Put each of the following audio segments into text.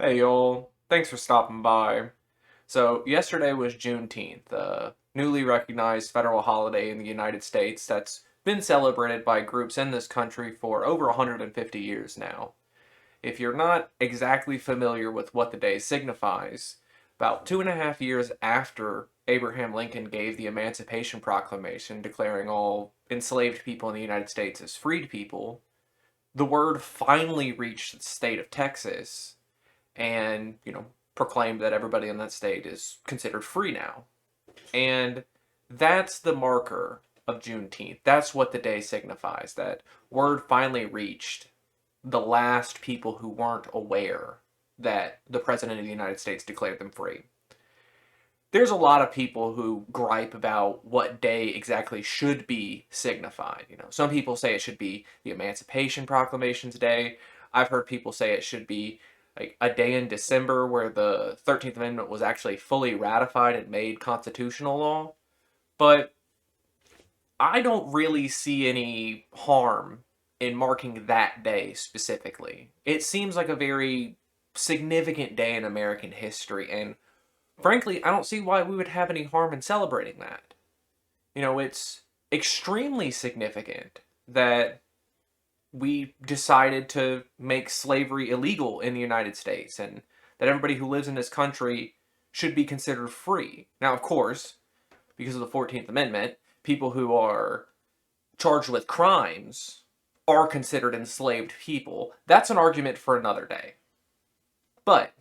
Hey y'all, thanks for stopping by. So, yesterday was Juneteenth, a newly recognized federal holiday in the United States that's been celebrated by groups in this country for over 150 years now. If you're not exactly familiar with what the day signifies, about 2.5 years after Abraham Lincoln gave the Emancipation Proclamation declaring all enslaved people in the United States as freed people, the word finally reached the state of Texas and, proclaimed that everybody in that state is considered free now. And that's the marker of Juneteenth. That's what the day signifies. That word finally reached the last people who weren't aware that the President of the United States declared them free. There's a lot of people who gripe about what day exactly should be signified. Some people say it should be the Emancipation Proclamation's Day. I've heard people say it should be like a day in December where the 13th Amendment was actually fully ratified and made constitutional law. But I don't really see any harm in marking that day specifically. It seems like a very significant day in American history, and frankly, I don't see why we would have any harm in celebrating that. It's extremely significant that we decided to make slavery illegal in the United States and that everybody who lives in this country should be considered free. Now, of course, because of the 14th Amendment, people who are charged with crimes are considered enslaved people. That's an argument for another day. But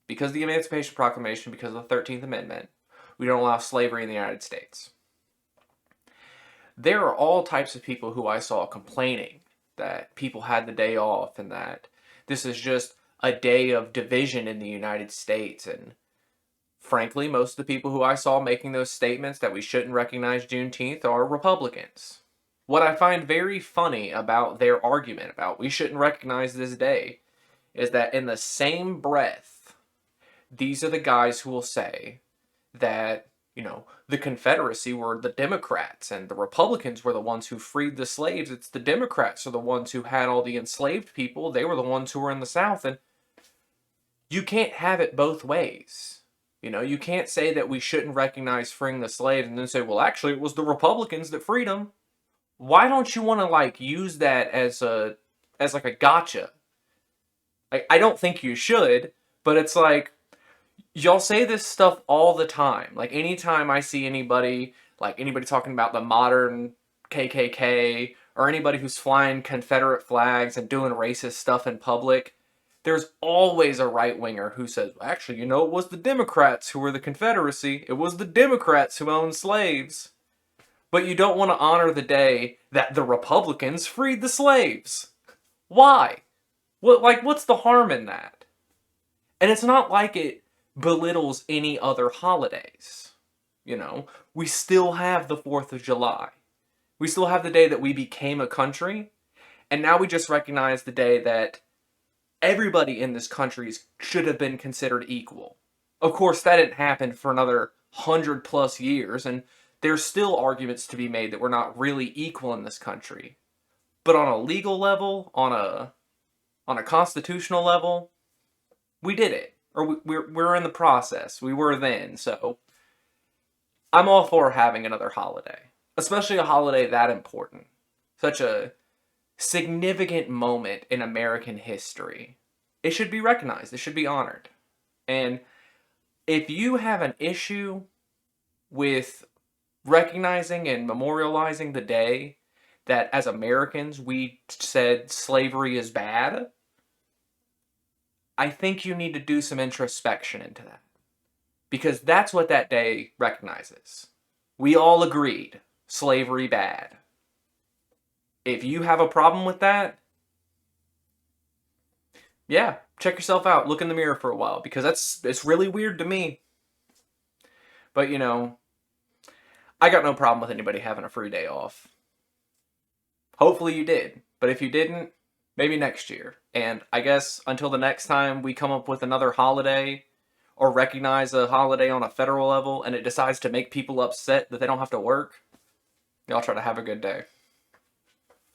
because of the Emancipation Proclamation, because of the 13th Amendment, we don't allow slavery in the United States. There are all types of people who I saw complaining that people had the day off and that this is just a day of division in the United States. And frankly, most of the people who I saw making those statements that we shouldn't recognize Juneteenth are Republicans. What I find very funny about their argument about we shouldn't recognize this day is that in the same breath, these are the guys who will say that, the Confederacy were the Democrats and the Republicans were the ones who freed the slaves. It's the Democrats are the ones who had all the enslaved people. They were the ones who were in the South. And you can't have it both ways. You can't say that we shouldn't recognize freeing the slaves and then say, well, actually, it was the Republicans that freed them. Why don't you want to, use that as a gotcha? I don't think you should, but it's like, y'all say this stuff all the time. Anytime I see anybody talking about the modern KKK or anybody who's flying Confederate flags and doing racist stuff in public, there's always a right-winger who says, well, actually, it was the Democrats who were the Confederacy. It was the Democrats who owned slaves. But you don't want to honor the day that the Republicans freed the slaves. Why? What's the harm in that? And it's not like it belittles any other holidays. We still have the 4th of July. We still have the day that we became a country, and now we just recognize the day that everybody in this country should have been considered equal. Of course, that didn't happen for another 100+ years, and there's still arguments to be made that we're not really equal in this country. But on a legal level, on a constitutional level, we did it. Or we're in the process. We were then, so I'm all for having another holiday. Especially a holiday that important. Such a significant moment in American history. It should be recognized. It should be honored. And if you have an issue with recognizing and memorializing the day that as Americans we said slavery is bad, I think you need to do some introspection into that. Because that's what that day recognizes. We all agreed, slavery bad. If you have a problem with that, yeah, check yourself out. Look in the mirror for a while, because it's really weird to me. But, I got no problem with anybody having a free day off. Hopefully you did. But if you didn't, maybe next year. And I guess until the next time we come up with another holiday or recognize a holiday on a federal level and it decides to make people upset that they don't have to work, y'all try to have a good day.